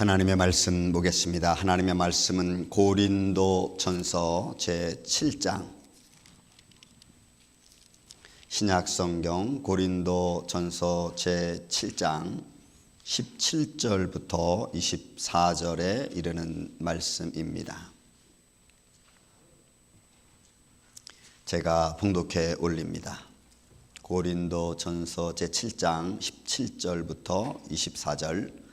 하나님의 말씀 보겠습니다. 하나님의 말씀은 고린도전서 제7장, 신약성경 고린도전서 제7장 17절부터 24절에 이르는 말씀입니다. 제가 봉독해 올립니다. 고린도전서 제7장 17절부터 24절.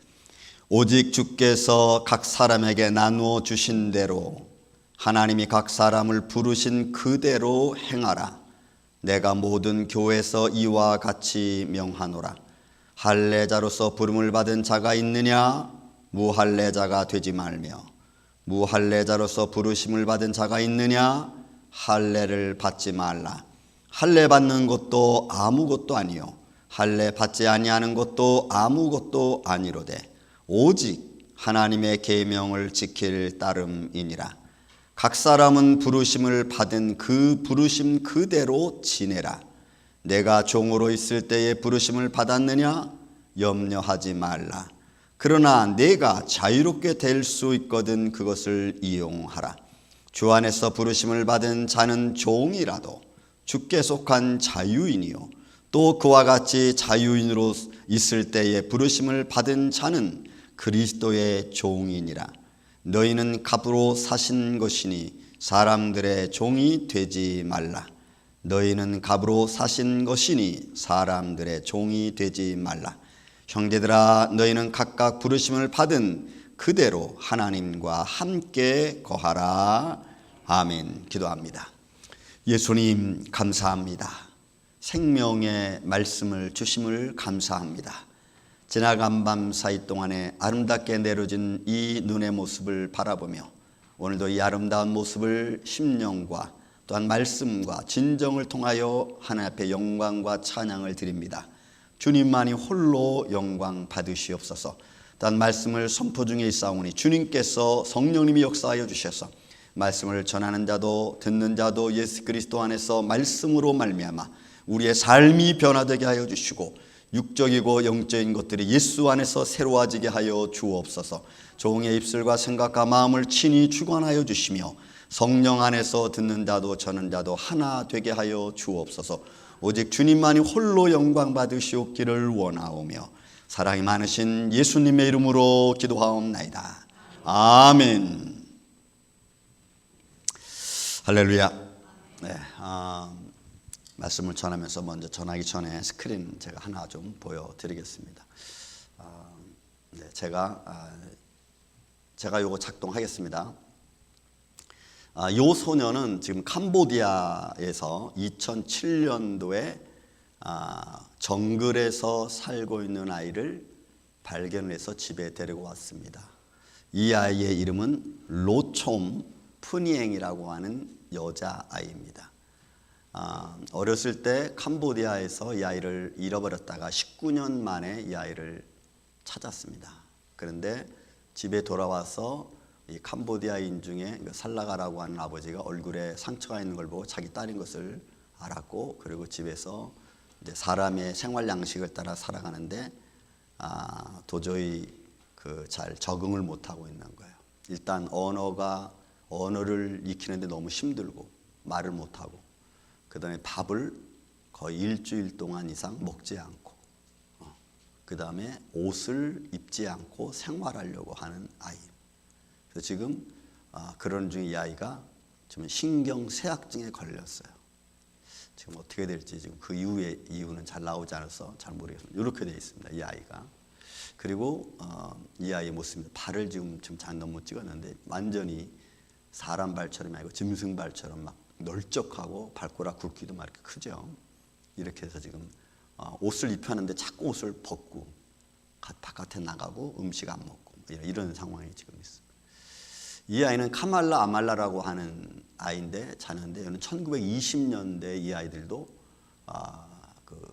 오직 주께서 각 사람에게 나누어 주신 대로 하나님이 각 사람을 부르신 그대로 행하라. 내가 모든 교회에서 이와 같이 명하노라. 할례자로서 부름을 받은 자가 있느냐? 무할례자가 되지 말며, 무할례자로서 부르심을 받은 자가 있느냐? 할례를 받지 말라. 할례 받는 것도 아무것도 아니요 할례 받지 아니하는 것도 아무것도 아니로되 오직 하나님의 계명을 지킬 따름이니라. 각 사람은 부르심을 받은 그 부르심 그대로 지내라. 내가 종으로 있을 때에 부르심을 받았느냐? 염려하지 말라. 그러나 내가 자유롭게 될 수 있거든 그것을 이용하라. 주 안에서 부르심을 받은 자는 종이라도 주께 속한 자유인이요 또 그와 같이 자유인으로 있을 때에 부르심을 받은 자는 그리스도의 종이니라. 너희는 값으로 사신 것이니 사람들의 종이 되지 말라. 너희는 값으로 사신 것이니 사람들의 종이 되지 말라. 형제들아, 너희는 각각 부르심을 받은 그대로 하나님과 함께 거하라. 아멘. 기도합니다. 예수님 감사합니다. 생명의 말씀을 주심을 감사합니다. 지나간 밤 사이 동안에 아름답게 내려진 이 눈의 모습을 바라보며 오늘도 이 아름다운 모습을 심령과 또한 말씀과 진정을 통하여 하나님 앞에 영광과 찬양을 드립니다. 주님만이 홀로 영광 받으시옵소서. 또한 말씀을 선포 중에 있사오니 주님께서 성령님이 역사하여 주셔서 말씀을 전하는 자도 듣는 자도 예수 그리스도 안에서 말씀으로 말미암아 우리의 삶이 변화되게 하여 주시고 육적이고 영적인 것들이 예수 안에서 새로워지게 하여 주옵소서. 종의 입술과 생각과 마음을 친히 주관하여 주시며 성령 안에서 듣는 자도 저는 자도 하나 되게 하여 주옵소서. 오직 주님만이 홀로 영광 받으시옵기를 원하오며 사랑이 많으신 예수님의 이름으로 기도하옵나이다. 아멘. 할렐루야. 네, 말씀을 전하면서 먼저 전하기 전에 스크린 제가 하나 좀 보여드리겠습니다. 네, 제가 요거 작동하겠습니다. 요 소녀는 지금 캄보디아에서 2007년도에 정글에서 살고 있는 아이를 발견해서 집에 데리고 왔습니다. 이 아이의 이름은 로촘 푸니엥이라고 하는 여자아이입니다. 어렸을 때 캄보디아에서 이 아이를 잃어버렸다가 19년 만에 이 아이를 찾았습니다. 그런데 집에 돌아와서 이 캄보디아인 중에 살라가라고 하는 아버지가 얼굴에 상처가 있는 걸 보고 자기 딸인 것을 알았고, 그리고 집에서 이제 사람의 생활 양식을 따라 살아가는데 도저히 잘 적응을 못하고 있는 거예요. 일단 언어를 익히는데 너무 힘들고 말을 못하고, 그 다음에 밥을 거의 일주일 동안 이상 먹지 않고, 그 다음에 옷을 입지 않고 생활하려고 하는 아이. 그래서 지금 그런 중에 이 아이가 지금 신경쇠약증에 걸렸어요. 지금 어떻게 될지 지금 그 이유는 잘 나오지 않아서 잘 모르겠습니다. 이렇게 되어 있습니다, 이 아이가. 그리고 이 아이의 모습입니다. 발을 지금 잘 너무 찍었는데 완전히 사람 발처럼 아니고 짐승 발처럼 막 널쩍하고 발꼬락 굵기도 막 이렇게 크죠. 이렇게 해서 지금 옷을 입혔는데 자꾸 옷을 벗고 바깥에 나가고 음식 안 먹고 이런 상황이 지금 있습니다. 이 아이는 카말라 아말라라고 하는 아이인데 자는데 이는 1920년대 이 아이들도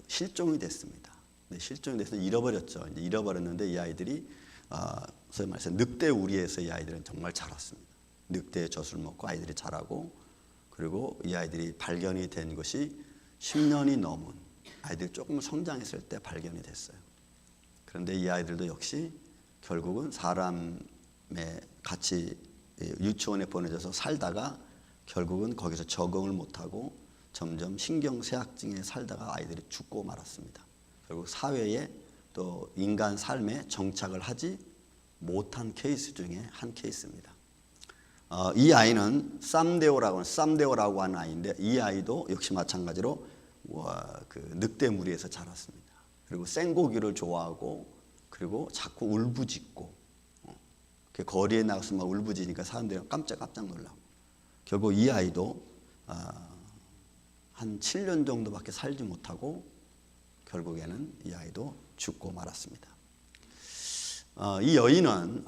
실종이 됐습니다. 네, 실종이 돼서 잃어버렸죠. 이제 잃어버렸는데 이 아이들이 소위 말해서 늑대 우리에서 이 아이들은 정말 자랐습니다. 늑대의 젖을 먹고 아이들이 자라고, 그리고 이 아이들이 발견이 된 것이 10년이 넘은 아이들이 조금 성장했을 때 발견이 됐어요. 그런데 이 아이들도 역시 결국은 사람의 같이 유치원에 보내져서 살다가 결국은 거기서 적응을 못하고 점점 신경쇠약증에 살다가 아이들이 죽고 말았습니다. 결국 사회에 또 인간 삶에 정착을 하지 못한 케이스 중에 한 케이스입니다. 이 아이는 쌈데오라고 하는 아이인데, 이 아이도 역시 마찬가지로 그 늑대 무리에서 자랐습니다. 그리고 생고기를 좋아하고, 그리고 자꾸 울부짖고, 거리에 나가서 막 울부짖으니까 사람들이 깜짝 놀라고, 결국 이 아이도 한 7년 정도밖에 살지 못하고 결국에는 이 아이도 죽고 말았습니다. 이 여인은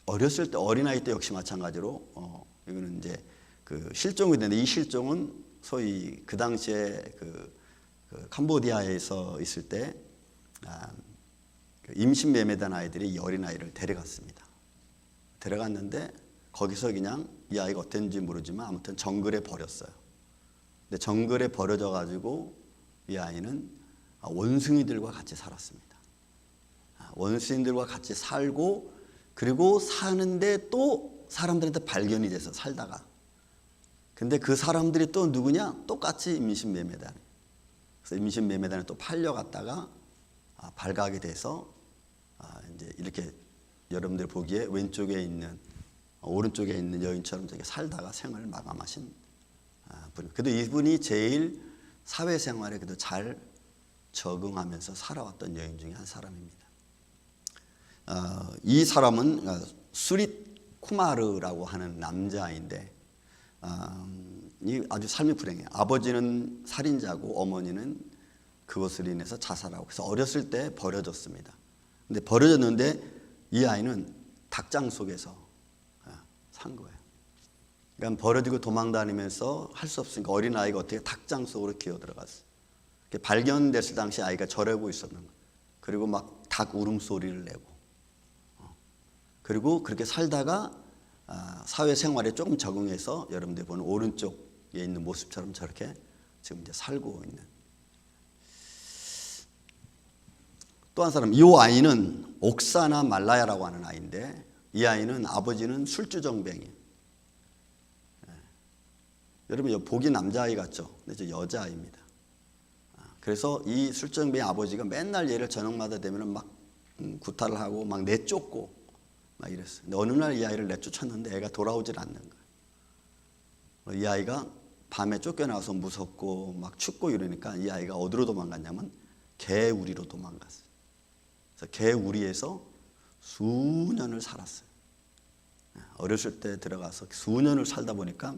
어렸을 때, 어린아이 때 역시 마찬가지로 이거는 이제 그 실종이 되는데, 이 실종은 소위 그 당시에 그 캄보디아에서 있을 때 임신 매매된 아이들이 이 어린아이를 데려갔습니다. 데려갔는데 거기서 그냥 이 아이가 어땠는지 모르지만 아무튼 정글에 버렸어요. 근데 정글에 버려져 가지고 이 아이는 원숭이들과 같이 살았습니다. 원숭이들과 같이 살고, 그리고 사는데 또 사람들한테 발견이 돼서 살다가, 근데 그 사람들이 또 누구냐? 똑같이 임신 매매단. 그래서 임신 매매단에 또 팔려갔다가 발각이 돼서 이제 이렇게 여러분들 보기에 왼쪽에 있는, 오른쪽에 있는 여인처럼 저기 살다가 생을 마감하신 분. 그래도 이분이 제일 사회생활에 그래도 잘 적응하면서 살아왔던 여인 중에 한 사람입니다. 이 사람은 수릿 쿠마르라고 하는 남자인데, 아주 삶이 불행해요. 아버지는 살인자고 어머니는 그것을 인해서 자살하고, 그래서 어렸을 때 버려졌습니다. 근데 버려졌는데 이 아이는 닭장 속에서 산 거예요. 그러니까 버려지고 도망다니면서 할 수 없으니까 어린아이가 어떻게 닭장 속으로 기어 들어갔어요. 발견됐을 당시 아이가 저러고 있었는 거예요. 그리고 막 닭 울음소리를 내고, 그리고 그렇게 살다가 사회생활에 조금 적응해서 여러분들 보는 오른쪽에 있는 모습처럼 저렇게 지금 이제 살고 있는. 또 한 사람, 이 아이는 옥사나 말라야라고 하는 아이인데, 이 아이는 아버지는 술주정뱅이. 여러분 보기 남자아이 같죠? 근데 저 여자아이입니다. 그래서 이 술주정뱅이 아버지가 맨날 얘를 저녁마다 되면 막 구타를 하고 막 내쫓고 막 이랬어요. 근데 어느 날 이 아이를 내쫓았는데 애가 돌아오질 않는 거예요. 이 아이가 밤에 쫓겨나와서 무섭고 막 춥고 이러니까 이 아이가 어디로 도망갔냐면 개우리로 도망갔어요. 그래서 개우리에서 수년을 살았어요. 어렸을 때 들어가서 수년을 살다 보니까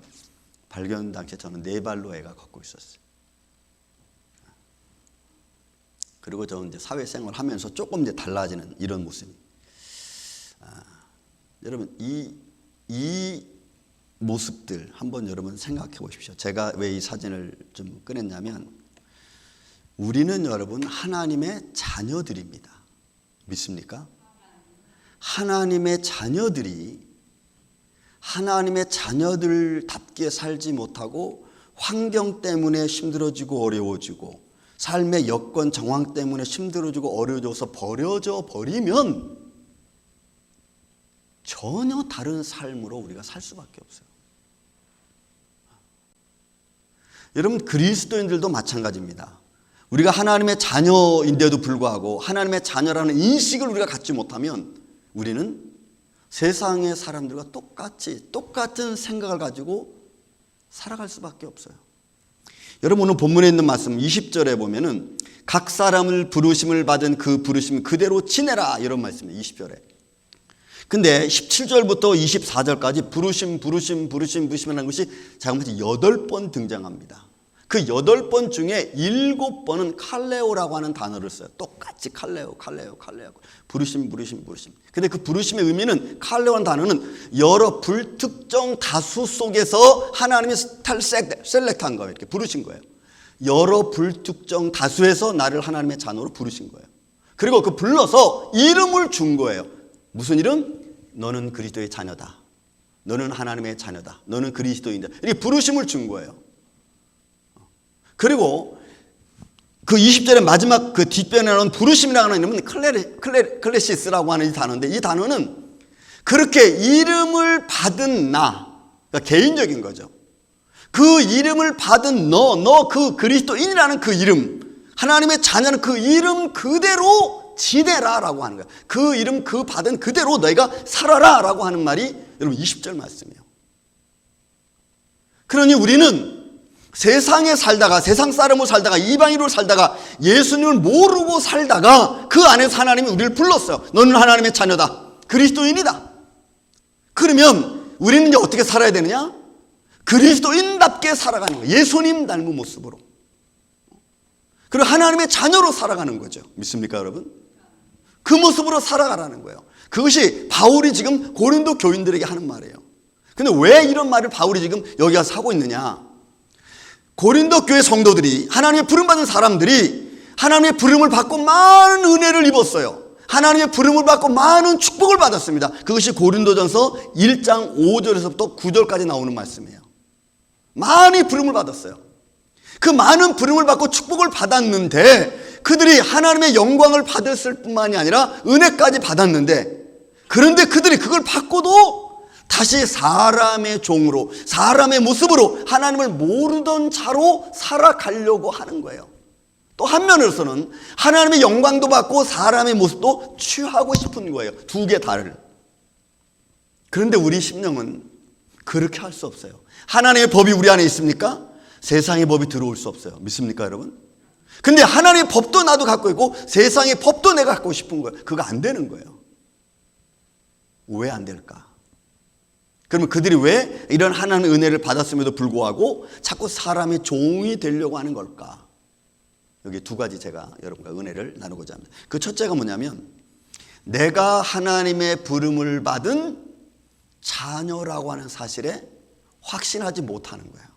발견 당시에 저는 4발로 애가 걷고 있었어요. 그리고 저 이제 사회생활 하면서 조금 이제 달라지는 이런 모습이. 여러분 이 모습들 한번 여러분 생각해 보십시오. 제가 왜 이 사진을 좀 꺼냈냐면, 우리는 여러분 하나님의 자녀들입니다. 믿습니까? 하나님의 자녀들이 하나님의 자녀들답게 살지 못하고 환경 때문에 힘들어지고 어려워지고 삶의 여건 정황 때문에 힘들어지고 어려워져서 버려져 버리면 전혀 다른 삶으로 우리가 살 수밖에 없어요. 여러분 그리스도인들도 마찬가지입니다. 우리가 하나님의 자녀인데도 불구하고 하나님의 자녀라는 인식을 우리가 갖지 못하면 우리는 세상의 사람들과 똑같은 생각을 가지고 살아갈 수밖에 없어요. 여러분 오늘 본문에 있는 말씀 20절에 보면은 각 사람을 부르심을 받은 그 부르심 그대로 지내라 이런 말씀이에요. 20절에. 근데 17절부터 24절까지 부르심이라는 것이 자그마치 8번 등장합니다. 그 8번 중에 7번은 칼레오라고 하는 단어를 써요. 똑같이 칼레오. 부르심. 근데 그 부르심의 의미는, 칼레오라는 단어는 여러 불특정 다수 속에서 하나님이 셀렉트한 거예요. 이렇게 부르신 거예요. 여러 불특정 다수에서 나를 하나님의 자녀로 부르신 거예요. 그리고 그 불러서 이름을 준 거예요. 무슨 이름? 너는 그리스도의 자녀다. 너는 하나님의 자녀다. 너는 그리스도인이다. 이렇게 부르심을 준 거예요. 그리고 그 20절의 마지막 그 뒷변에 나온 부르심이라는 이름은 클레시스라고 하는 이 단어인데, 이 단어는 그렇게 이름을 받은 나, 그러니까 개인적인 거죠. 그 이름을 받은 너 그 그리스도인이라는 그 이름, 하나님의 자녀는 그 이름 그대로 지내라라고 하는 거예요. 그 이름 그 받은 그대로 너희가 살아라라고 하는 말이 여러분 20절 말씀이에요. 그러니 우리는 세상에 살다가, 세상 사람으로 살다가, 이방인으로 살다가, 예수님을 모르고 살다가 그 안에서 하나님이 우리를 불렀어요. 너는 하나님의 자녀다, 그리스도인이다. 그러면 우리는 이제 어떻게 살아야 되느냐? 그리스도인답게 살아가는 거예요. 예수님 닮은 모습으로. 그리고 하나님의 자녀로 살아가는 거죠. 믿습니까 여러분? 그 모습으로 살아가라는 거예요. 그것이 바울이 지금 고린도 교인들에게 하는 말이에요. 근데 왜 이런 말을 바울이 지금 여기 와서 하고 있느냐? 고린도 교회 성도들이, 하나님의 부름받은 사람들이 하나님의 부름을 받고 많은 은혜를 입었어요. 하나님의 부름을 받고 많은 축복을 받았습니다. 그것이 고린도전서 1장 5절에서부터 9절까지 나오는 말씀이에요. 많이 부름을 받았어요. 그 많은 부름을 받고 축복을 받았는데 그들이 하나님의 영광을 받았을 뿐만이 아니라 은혜까지 받았는데, 그런데 그들이 그걸 받고도 다시 사람의 종으로, 사람의 모습으로 하나님을 모르던 자로 살아가려고 하는 거예요. 또 한면으로서는 하나님의 영광도 받고 사람의 모습도 취하고 싶은 거예요. 두 개 다를. 그런데 우리 심령은 그렇게 할 수 없어요. 하나님의 법이 우리 안에 있습니까? 세상의 법이 들어올 수 없어요. 믿습니까 여러분? 근데 하나님의 법도 나도 갖고 있고 세상의 법도 내가 갖고 싶은 거예요. 그거 안 되는 거예요. 왜 안 될까? 그러면 그들이 왜 이런 하나님의 은혜를 받았음에도 불구하고 자꾸 사람의 종이 되려고 하는 걸까? 여기 두 가지 제가 여러분과 은혜를 나누고자 합니다. 그 첫째가 뭐냐면, 내가 하나님의 부름을 받은 자녀라고 하는 사실에 확신하지 못하는 거예요.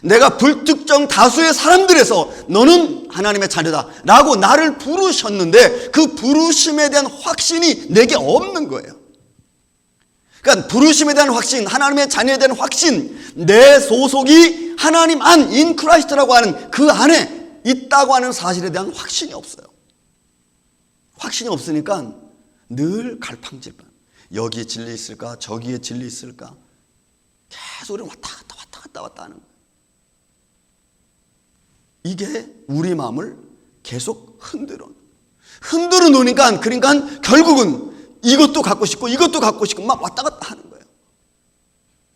내가 불특정 다수의 사람들에서 너는 하나님의 자녀다 라고 나를 부르셨는데 그 부르심에 대한 확신이 내게 없는 거예요. 그러니까 부르심에 대한 확신, 하나님의 자녀에 대한 확신, 내 소속이 하나님 안, 인 크라이스트라고 하는 그 안에 있다고 하는 사실에 대한 확신이 없어요. 확신이 없으니까 늘 갈팡질팡. 여기에 진리 있을까? 저기에 진리 있을까? 계속 우리는 왔다 갔다 하는 거예요. 이게 우리 마음을 계속 흔들어 놓으니까, 그러니까 결국은 이것도 갖고 싶고 이것도 갖고 싶고 막 왔다 갔다 하는 거예요.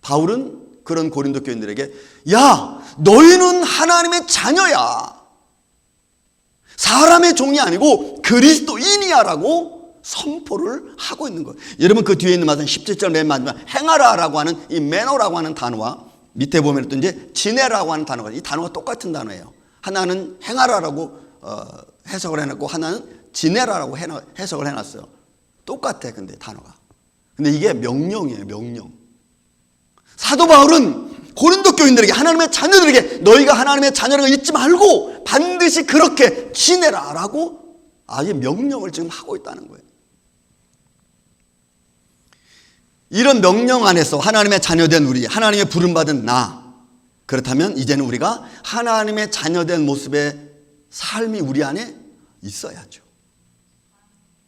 바울은 그런 고린도 교인들에게, 야, 너희는 하나님의 자녀야, 사람의 종이 아니고 그리스도인이야 라고 선포를 하고 있는 거예요. 여러분 그 뒤에 있는 말씀 17절 맨 마지막 행하라라고 하는 이 매너라고 하는 단어와 밑에 보면 또 이제 지내라고 하는 단어가, 이 단어가 똑같은 단어예요. 하나는 행하라라고 해석을 해놨고 하나는 지내라라고 해석을 해놨어요. 똑같아. 근데 단어가. 근데 이게 명령이에요. 명령. 사도 바울은 고린도 교인들에게, 하나님의 자녀들에게 너희가 하나님의 자녀라고 잊지 말고 반드시 그렇게 지내라라고 아예 명령을 지금 하고 있다는 거예요. 이런 명령 안에서 하나님의 자녀된 우리, 하나님의 부름받은 나, 그렇다면 이제는 우리가 하나님의 자녀된 모습의 삶이 우리 안에 있어야죠.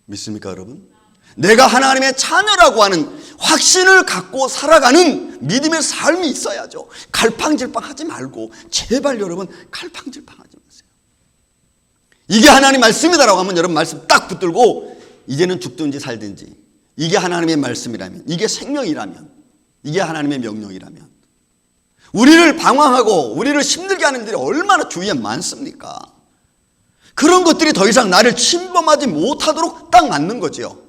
믿습니까 여러분? 내가 하나님의 자녀라고 하는 확신을 갖고 살아가는 믿음의 삶이 있어야죠. 갈팡질팡하지 말고, 제발 여러분 갈팡질팡하지 마세요. 이게 하나님 말씀이다라고 하면 여러분 말씀 딱 붙들고 이제는 죽든지 살든지, 이게 하나님의 말씀이라면, 이게 생명이라면, 이게 하나님의 명령이라면, 우리를 방황하고 우리를 힘들게 하는 일들이 얼마나 주위에 많습니까? 그런 것들이 더 이상 나를 침범하지 못하도록 딱 맞는 거죠.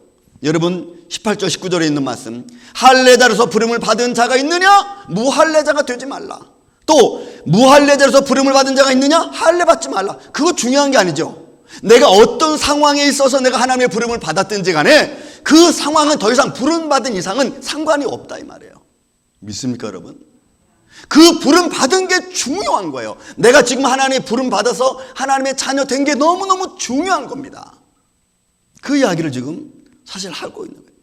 여러분 18절 19절에 있는 말씀, 할례자로서 부름을 받은 자가 있느냐? 무할례자가 되지 말라. 또 무할례자로서 부름을 받은 자가 있느냐? 할례 받지 말라. 그거 중요한 게 아니죠. 내가 어떤 상황에 있어서 내가 하나님의 부름을 받았든지 간에 그 상황은 더 이상 부름받은 이상은 상관이 없다 이 말이에요. 믿습니까 여러분? 그 부름 받은 게 중요한 거예요. 내가 지금 하나님의 부름 받아서 하나님의 자녀 된 게 너무너무 중요한 겁니다. 그 이야기를 지금 사실 하고 있는 거예요.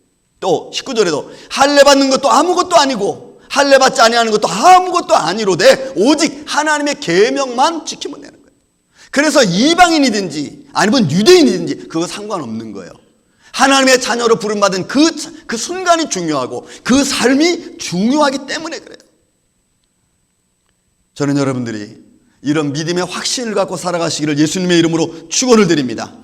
또 19절에도 할례 받는 것도 아무것도 아니고 할례 받지 아니하는 것도 아무것도 아니로되 오직 하나님의 계명만 지키면 되는 거예요. 그래서 이방인이든지 아니면 유대인이든지 그거 상관없는 거예요. 하나님의 자녀로 부름받은 그 순간이 중요하고 그 삶이 중요하기 때문에 그래요. 저는 여러분들이 이런 믿음의 확신을 갖고 살아가시기를 예수님의 이름으로 축원을 드립니다.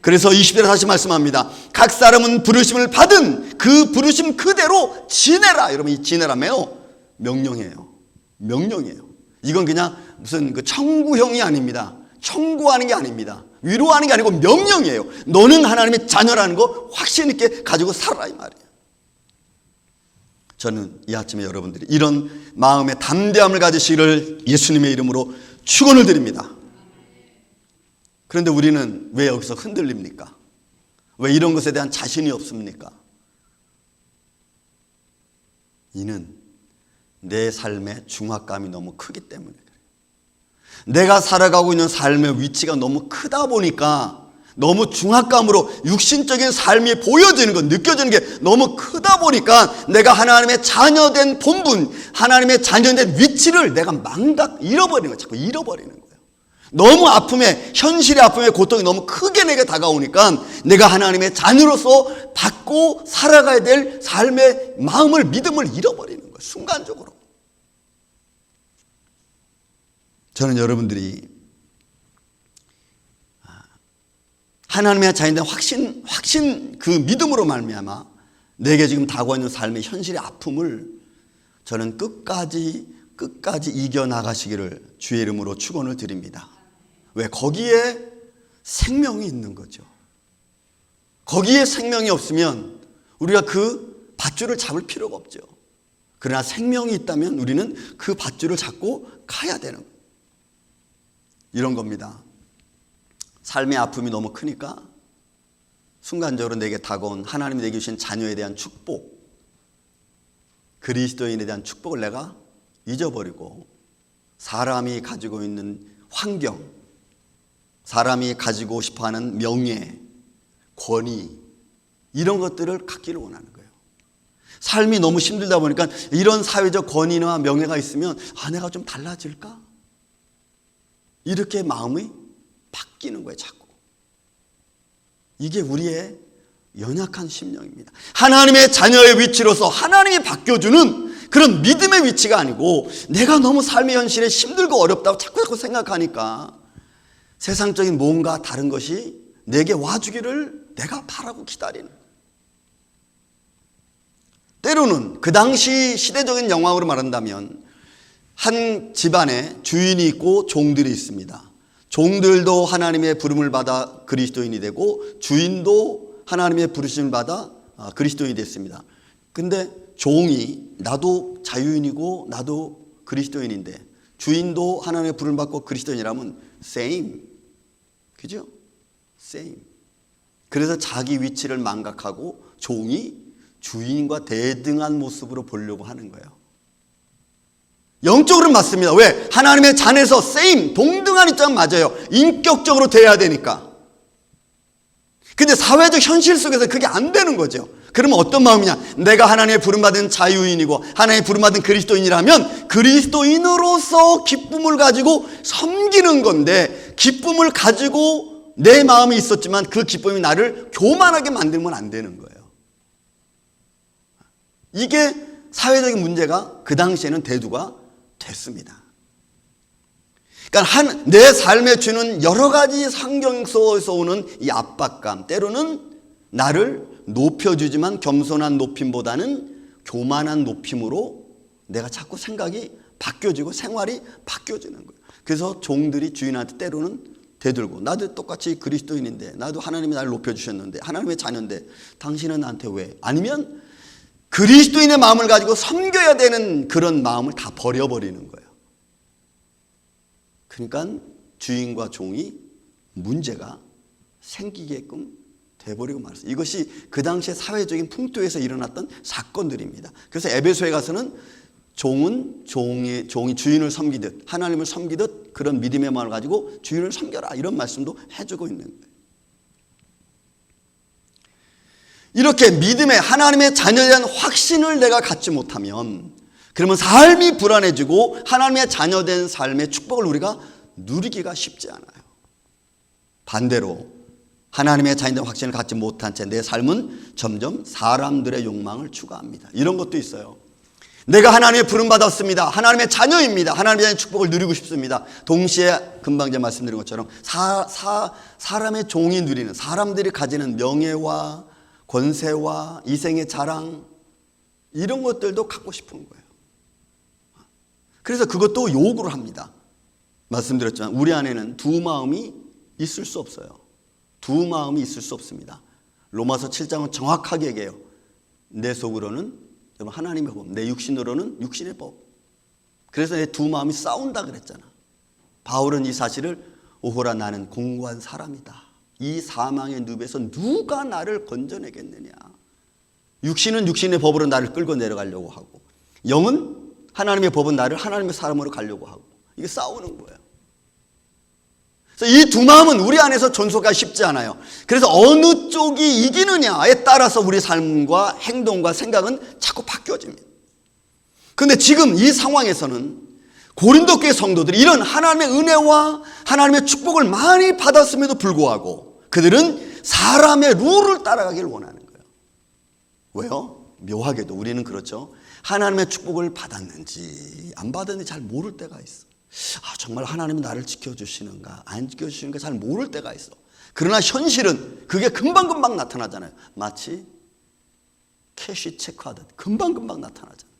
그래서 20절에 다시 말씀합니다. 각 사람은 부르심을 받은 그 부르심 그대로 지내라. 여러분, 이 지내라며요, 명령이에요. 명령이에요. 이건 그냥 무슨 그 청구형이 아닙니다. 청구하는 게 아닙니다. 위로하는 게 아니고 명령이에요. 너는 하나님의 자녀라는 거 확신 있게 가지고 살아라, 이 말이에요. 저는 이 아침에 여러분들이 이런 마음의 담대함을 가지시기를 예수님의 이름으로 축원을 드립니다. 그런데 우리는 왜 여기서 흔들립니까? 왜 이런 것에 대한 자신이 없습니까? 이는 내 삶의 중압감이 너무 크기 때문에 그래요. 내가 살아가고 있는 삶의 위치가 너무 크다 보니까 너무 중압감으로 육신적인 삶이 보여지는 것, 느껴지는 게 너무 크다 보니까 내가 하나님의 자녀된 본분, 하나님의 자녀된 위치를 내가 잃어버리는 거예요. 자꾸 잃어버리는 거예요. 너무 아픔에, 현실의 아픔의 고통이 너무 크게 내게 다가오니까 내가 하나님의 자녀로서 받고 살아가야 될 삶의 마음을, 믿음을 잃어버리는 거예요. 순간적으로. 저는 여러분들이 하나님의 자녀된 확신 그 믿음으로 말미암아 내게 지금 다가와 있는 삶의 현실의 아픔을 저는 끝까지 이겨나가시기를 주의 이름으로 축원을 드립니다. 왜? 거기에 생명이 있는 거죠. 거기에 생명이 없으면 우리가 그 밧줄을 잡을 필요가 없죠. 그러나 생명이 있다면 우리는 그 밧줄을 잡고 가야 되는 거예요. 이런 겁니다. 삶의 아픔이 너무 크니까 순간적으로 내게 다가온 하나님이 내게 주신 자녀에 대한 축복, 그리스도인에 대한 축복을 내가 잊어버리고 사람이 가지고 있는 환경, 사람이 가지고 싶어하는 명예, 권위, 이런 것들을 갖기를 원하는 거예요. 삶이 너무 힘들다 보니까 이런 사회적 권위나 명예가 있으면 내가 좀 달라질까? 이렇게 마음이 바뀌는 거예요, 자꾸. 이게 우리의 연약한 심령입니다. 하나님의 자녀의 위치로서 하나님이 바뀌어주는 그런 믿음의 위치가 아니고 내가 너무 삶의 현실에 힘들고 어렵다고 자꾸 생각하니까 세상적인 뭔가 다른 것이 내게 와주기를 내가 바라고 기다리는 거예요. 때로는 그 당시 시대적인 영광으로 말한다면 한 집안에 주인이 있고 종들이 있습니다. 종들도 하나님의 부름을 받아 그리스도인이 되고 주인도 하나님의 부르심을 받아 그리스도인이 됐습니다. 근데 종이 나도 자유인이고 나도 그리스도인인데 주인도 하나님의 부름을 받고 그리스도인이라면 same. 그죠? same. 그래서 자기 위치를 망각하고 종이 주인과 대등한 모습으로 보려고 하는 거예요. 영적으로는 맞습니다. 왜? 하나님의 잔에서 same, 동등한 입장 맞아요. 인격적으로 돼야 되니까. 근데 사회적 현실 속에서 그게 안 되는 거죠. 그러면 어떤 마음이냐? 내가 하나님의 부름받은 자유인이고 하나님의 부름받은 그리스도인이라면 그리스도인으로서 기쁨을 가지고 섬기는 건데, 기쁨을 가지고 내 마음이 있었지만 그 기쁨이 나를 교만하게 만들면 안 되는 거예요. 이게 사회적인 문제가 그 당시에는 대두가 됐습니다. 그러니까 내 삶에 주는 여러 가지 환경 속에서 오는 이 압박감, 때로는 나를 높여주지만 겸손한 높임보다는 교만한 높임으로 내가 자꾸 생각이 바뀌어지고 생활이 바뀌어지는 거예요. 그래서 종들이 주인한테 때로는 대들고, 나도 똑같이 그리스도인인데, 나도 하나님이 나를 높여주셨는데, 하나님의 자녀인데 당신은 나한테 왜? 아니면 그리스도인의 마음을 가지고 섬겨야 되는 그런 마음을 다 버려버리는 거예요. 그러니까 주인과 종이 문제가 생기게끔 돼버리고 말았어요. 이것이 그 당시의 사회적인 풍토에서 일어났던 사건들입니다. 그래서 에베소에 가서는 종이 주인을 섬기듯, 하나님을 섬기듯 그런 믿음의 마음을 가지고 주인을 섬겨라, 이런 말씀도 해주고 있는 거예요. 이렇게 믿음의, 하나님의 자녀에 대한 확신을 내가 갖지 못하면 그러면 삶이 불안해지고 하나님의 자녀된 삶의 축복을 우리가 누리기가 쉽지 않아요. 반대로 하나님의 자녀된 확신을 갖지 못한 채 내 삶은 점점 사람들의 욕망을 추구합니다. 이런 것도 있어요. 내가 하나님의 부름 받았습니다. 하나님의 자녀입니다. 하나님의 자녀의 축복을 누리고 싶습니다. 동시에 금방 제가 말씀드린 것처럼 사람의 종이 누리는, 사람들이 가지는 명예와 권세와 이생의 자랑, 이런 것들도 갖고 싶은 거예요. 그래서 그것도 요구를 합니다. 말씀드렸지만 우리 안에는 두 마음이 있을 수 없어요. 두 마음이 있을 수 없습니다. 로마서 7장은 정확하게 얘기해요. 내 속으로는 하나님의 법, 내 육신으로는 육신의 법. 그래서 내 두 마음이 싸운다 그랬잖아. 바울은 이 사실을 오호라 나는 공고한 사람이다. 이 사망의 늪에서 누가 나를 건져내겠느냐. 육신은 육신의 법으로 나를 끌고 내려가려고 하고, 영은 하나님의 법은 나를 하나님의 사람으로 가려고 하고, 이게 싸우는 거예요. 그래서 이 두 마음은 우리 안에서 존속하기 쉽지 않아요. 그래서 어느 쪽이 이기느냐에 따라서 우리 삶과 행동과 생각은 자꾸 바뀌어집니다. 그런데 지금 이 상황에서는 고린도 교회 성도들이 이런 하나님의 은혜와 하나님의 축복을 많이 받았음에도 불구하고 그들은 사람의 룰을 따라가기를 원하는 거예요. 왜요? 묘하게도 우리는 그렇죠. 하나님의 축복을 받았는지 안 받았는지 잘 모를 때가 있어. 정말 하나님은 나를 지켜주시는가 안 지켜주시는가 잘 모를 때가 있어. 그러나 현실은 그게 금방금방 나타나잖아요. 마치 캐시 체크하듯 금방금방 나타나잖아요.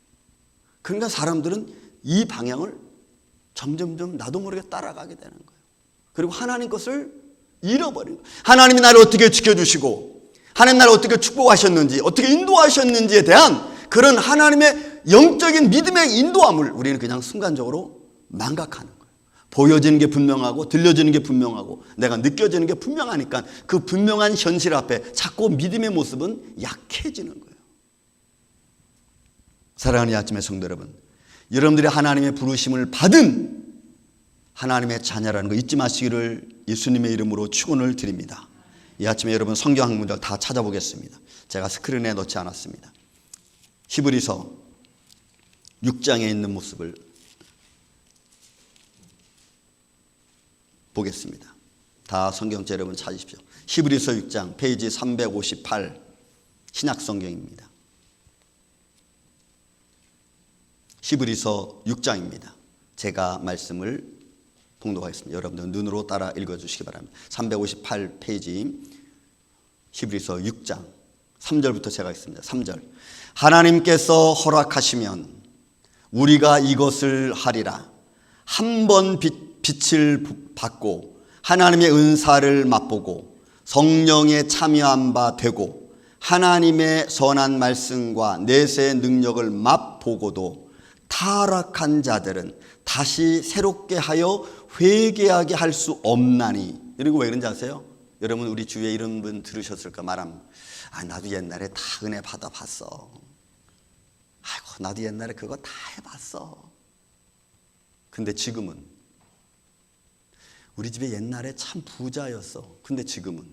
그러니까 사람들은 이 방향을 점점점 나도 모르게 따라가게 되는 거예요. 그리고 하나님 것을 잃어버린 거예요. 하나님이 나를 어떻게 지켜주시고 하나님 나를 어떻게 축복하셨는지 어떻게 인도하셨는지에 대한 그런 하나님의 영적인 믿음의 인도함을 우리는 그냥 순간적으로 망각하는 거예요. 보여지는 게 분명하고 들려지는 게 분명하고 내가 느껴지는 게 분명하니까 그 분명한 현실 앞에 자꾸 믿음의 모습은 약해지는 거예요. 사랑하는 이 아침의 성도 여러분, 여러분들이 하나님의 부르심을 받은 하나님의 자녀라는 거 잊지 마시기를 예수님의 이름으로 축원을 드립니다. 이 아침에 여러분 성경 한 문절 다 찾아보겠습니다. 제가 스크린에 넣지 않았습니다. 히브리서 6장에 있는 모습을 보겠습니다. 다 성경책 여러분 찾으십시오. 히브리서 6장 페이지 358 신약성경입니다. 히브리서 6장입니다. 제가 말씀을 봉독하겠습니다. 여러분들 눈으로 따라 읽어주시기 바랍니다. 358페이지 히브리서 6장 3절부터 제가 읽습니다. 3절 하나님께서 허락하시면 우리가 이것을 하리라. 한 번 빛을 받고 하나님의 은사를 맛보고 성령에 참여한 바 되고 하나님의 선한 말씀과 내세의 능력을 맛보고도 타락한 자들은 다시 새롭게 하여 회개하게 할 수 없나니. 그리고 왜 그런지 아세요? 여러분 우리 주위에 이런 분 들으셨을까 말하면 나도 옛날에 다 은혜 받아봤어. 아이고 나도 옛날에 그거 다 해봤어. 근데 지금은 우리 집에 옛날에 참 부자였어. 근데 지금은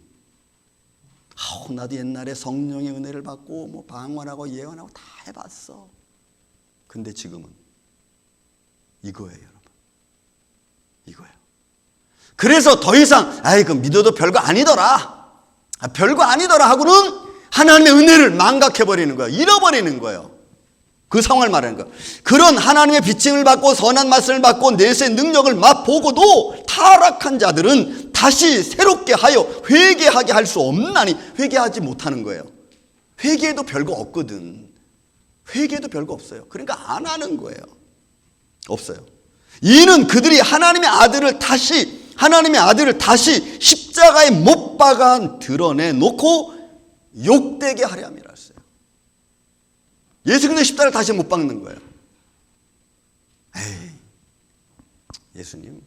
나도 옛날에 성령의 은혜를 받고 뭐 방언하고 예언하고 다 해봤어. 근데 지금은 이거예요, 여러분. 이거예요. 그래서 더 이상 그 믿어도 별거 아니더라. 별거 아니더라 하고는 하나님의 은혜를 망각해버리는 거예요. 잃어버리는 거예요. 그 상황을 말하는 거예요. 그런 하나님의 비침을 받고 선한 말씀을 받고 내세의 능력을 맛보고도 타락한 자들은 다시 새롭게 하여 회개하게 할 수 없나니. 회개하지 못하는 거예요. 회개해도 별거 없거든. 회개도 별거 없어요. 그러니까 안 하는 거예요. 없어요. 이는 그들이 하나님의 아들을 다시 십자가에 못 박아 드러내놓고 욕되게 하려 함이라 했어요. 예수 그리스도의 십자가를 다시 못 박는 거예요. 예수님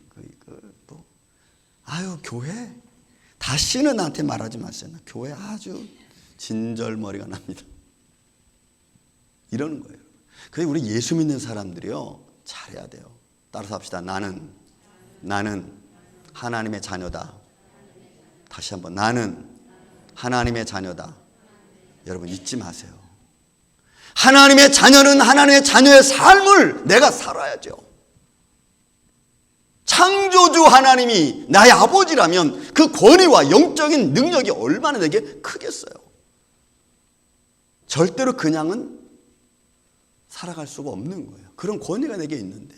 교회 다시는 나한테 말하지 마세요. 교회 아주 진절머리가 납니다. 이러는 거예요. 그래서 우리 예수 믿는 사람들이요 잘해야 돼요. 따라서 합시다. 나는 하나님의 자녀다. 다시 한번 나는 하나님의 자녀다. 여러분 잊지 마세요. 하나님의 자녀는 하나님의 자녀의 삶을 내가 살아야죠. 창조주 하나님이 나의 아버지라면 그 권위와 영적인 능력이 얼마나 내게 크겠어요. 절대로 그냥은 살아갈 수가 없는 거예요. 그런 권위가 내게 있는데.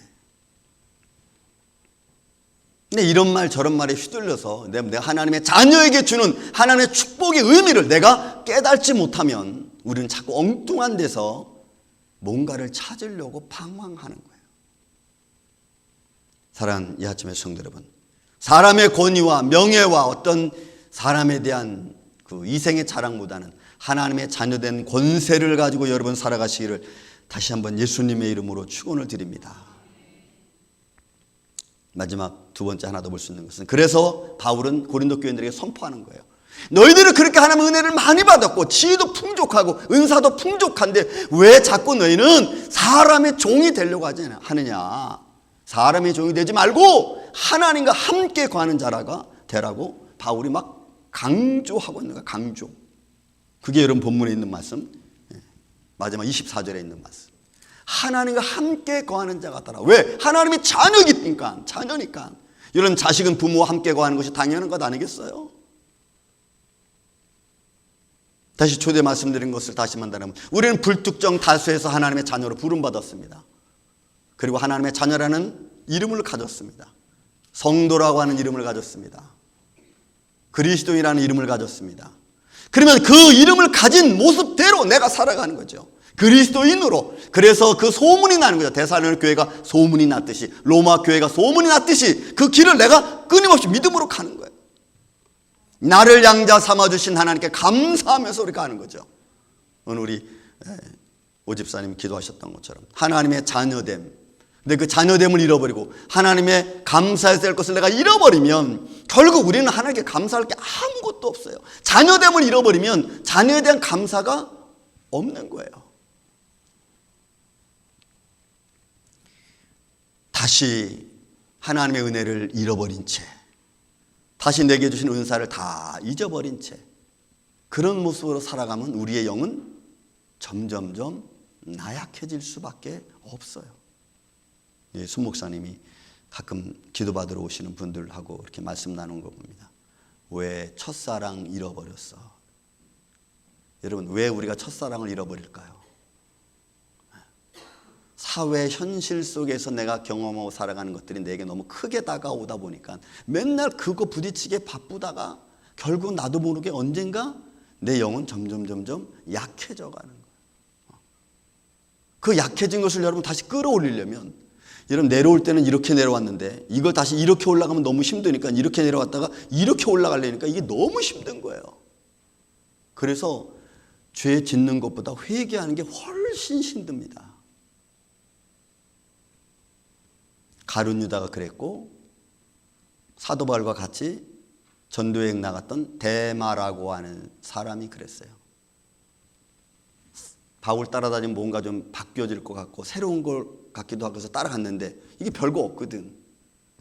근데 이런 말 저런 말에 휘둘려서 내가 하나님의 자녀에게 주는 하나님의 축복의 의미를 내가 깨닫지 못하면 우리는 자꾸 엉뚱한 데서 뭔가를 찾으려고 방황하는 거예요. 사랑하는 이 아침의 성도 여러분, 사람의 권위와 명예와 어떤 사람에 대한 그 이생의 자랑보다는 하나님의 자녀된 권세를 가지고 여러분 살아가시기를 다시 한번 예수님의 이름으로 축원을 드립니다. 마지막 두 번째 하나 더 볼 수 있는 것은, 그래서 바울은 고린도 교인들에게 선포하는 거예요. 너희들은 그렇게 하나님의 은혜를 많이 받았고 지혜도 풍족하고 은사도 풍족한데 왜 자꾸 너희는 사람의 종이 되려고 하느냐. 사람의 종이 되지 말고 하나님과 함께 거하는 자라가 되라고 바울이 막 강조하고 있는 거야. 강조. 그게 여러분 본문에 있는 말씀, 마지막 24절에 있는 말씀. 하나님과 함께 거하는 자가 되라. 왜? 하나님이 자녀니까. 여러분 자식은 부모와 함께 거하는 것이 당연한 것 아니겠어요? 다시 초대 말씀드린 것을 다시 말하면 우리는 불특정 다수에서 하나님의 자녀로 부름받았습니다. 그리고 하나님의 자녀라는 이름을 가졌습니다. 성도라고 하는 이름을 가졌습니다. 그리스도인이라는 이름을 가졌습니다. 그러면 그 이름을 가진 모습대로 내가 살아가는 거죠. 그리스도인으로. 그래서 그 소문이 나는 거죠. 데살로니가 교회가 소문이 났듯이, 로마 교회가 소문이 났듯이 그 길을 내가 끊임없이 믿음으로 가는 거예요. 나를 양자 삼아주신 하나님께 감사하면서 우리가 가는 거죠. 오늘 우리 오집사님 기도하셨던 것처럼 하나님의 자녀됨. 근데 그 자녀됨을 잃어버리고 하나님의 감사해야 될 것을 내가 잃어버리면 결국 우리는 하나님께 감사할 게 아무것도 없어요. 자녀됨을 잃어버리면 자녀에 대한 감사가 없는 거예요. 다시 하나님의 은혜를 잃어버린 채, 다시 내게 주신 은사를 다 잊어버린 채 그런 모습으로 살아가면 우리의 영은 점점점 나약해질 수밖에 없어요. 손 목사님이 가끔 기도받으러 오시는 분들하고 이렇게 말씀 나누는 거 봅니다. 왜 첫사랑 잃어버렸어? 여러분, 왜 우리가 첫사랑을 잃어버릴까요? 사회 현실 속에서 내가 경험하고 살아가는 것들이 내게 너무 크게 다가오다 보니까 맨날 그거 부딪히게 바쁘다가 결국 나도 모르게 언젠가 내 영은 점점 약해져 가는 거예요. 그 약해진 것을 여러분 다시 끌어올리려면, 여러분 내려올 때는 이렇게 내려왔는데 이걸 다시 이렇게 올라가면 너무 힘드니까 이렇게 내려왔다가 이렇게 올라가려니까 이게 너무 힘든 거예요. 그래서 죄 짓는 것보다 회개하는 게 훨씬 힘듭니다. 가룟 유다가 그랬고, 사도 바울과 같이 전도여행 나갔던 데마라고 하는 사람이 그랬어요. 바울 따라다니면 뭔가 좀 바뀌어질 것 같고 새로운 걸 같기도 하고 해서 따라갔는데 이게 별거 없거든.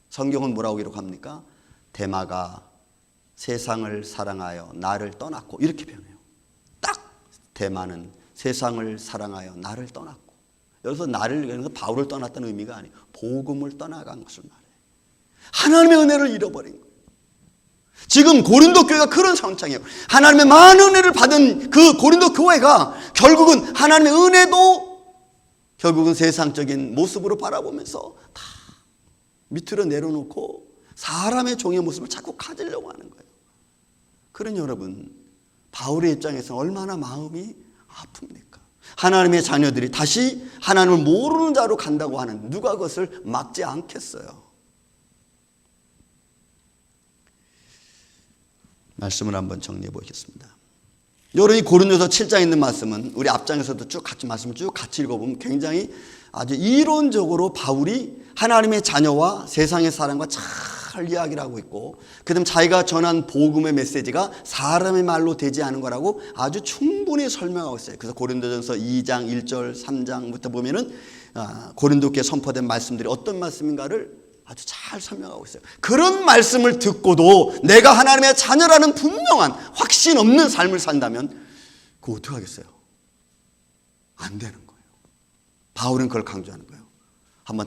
성경은 뭐라고 기록합니까? 데마가 세상을 사랑하여 나를 떠났고, 이렇게 표현해요. 딱 데마는 세상을 사랑하여 나를 떠났고. 여기서 나를, 바울을 떠났다는 의미가 아니에요. 복음을 떠나간 것을 말해요. 하나님의 은혜를 잃어버린 거예요. 지금 고린도 교회가 그런 상황이에요. 하나님의 많은 은혜를 받은 그 고린도 교회가 결국은 하나님의 은혜도 결국은 세상적인 모습으로 바라보면서 다 밑으로 내려놓고 사람의 종의 모습을 자꾸 가지려고 하는 거예요. 그런 여러분, 바울의 입장에서 얼마나 마음이 아픕니까? 하나님의 자녀들이 다시 하나님을 모르는 자로 간다고 하는, 누가 그것을 막지 않겠어요? 말씀을 한번 정리해 보겠습니다. 여러분, 이 고린도서 7장에 있는 말씀은 우리 앞장에서도 쭉 같이 말씀을 쭉 같이 읽어보면 굉장히 아주 이론적으로 바울이 하나님의 자녀와 세상의 사람과 잘 이야기를 하고 있고, 그다음 자기가 전한 복음의 메시지가 사람의 말로 되지 않은 거라고 아주 충분히 설명하고 있어요. 그래서 고린도전서 2장 1절 3장부터 보면은 고린도께 선포된 말씀들이 어떤 말씀인가를 아주 잘 설명하고 있어요. 그런 말씀을 듣고도 내가 하나님의 자녀라는 분명한 확신 없는 삶을 산다면 그거 어떻게 하겠어요? 안 되는 거예요. 바울은 그걸 강조하는 거예요.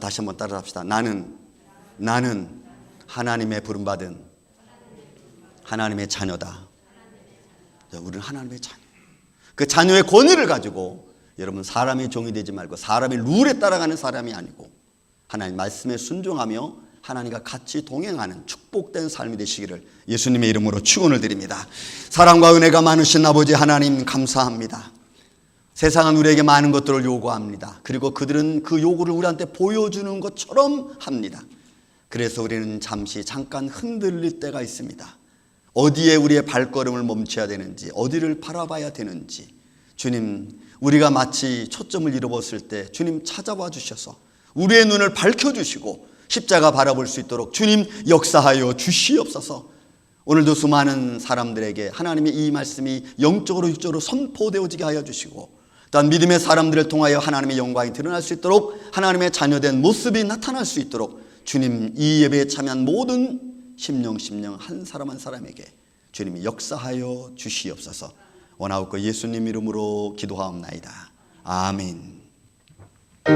다시 한번 따라합시다. 나는 하나님의 부름받은 하나님의 자녀다. 우리는 하나님의 자녀. 그 자녀의 권위를 가지고 여러분 사람의 종이 되지 말고 사람의 룰에 따라가는 사람이 아니고 하나님 말씀에 순종하며 하나님과 같이 동행하는 축복된 삶이 되시기를 예수님의 이름으로 축원을 드립니다. 사랑과 은혜가 많으신 아버지 하나님 감사합니다. 세상은 우리에게 많은 것들을 요구합니다. 그리고 그들은 그 요구를 우리한테 보여주는 것처럼 합니다. 그래서 우리는 잠깐 흔들릴 때가 있습니다. 어디에 우리의 발걸음을 멈춰야 되는지, 어디를 바라봐야 되는지, 주님, 우리가 마치 초점을 잃어버렸을 때 주님 찾아와 주셔서 우리의 눈을 밝혀주시고 십자가 바라볼 수 있도록 주님 역사하여 주시옵소서. 오늘도 수많은 사람들에게 하나님의 이 말씀이 영적으로 육적으로 선포되어지게 하여 주시고 또한 믿음의 사람들을 통하여 하나님의 영광이 드러날 수 있도록 하나님의 자녀된 모습이 나타날 수 있도록 주님 이 예배에 참여한 모든 심령 한 사람 한 사람에게 주님이 역사하여 주시옵소서. 원하옵고 예수님 이름으로 기도하옵나이다. 아멘.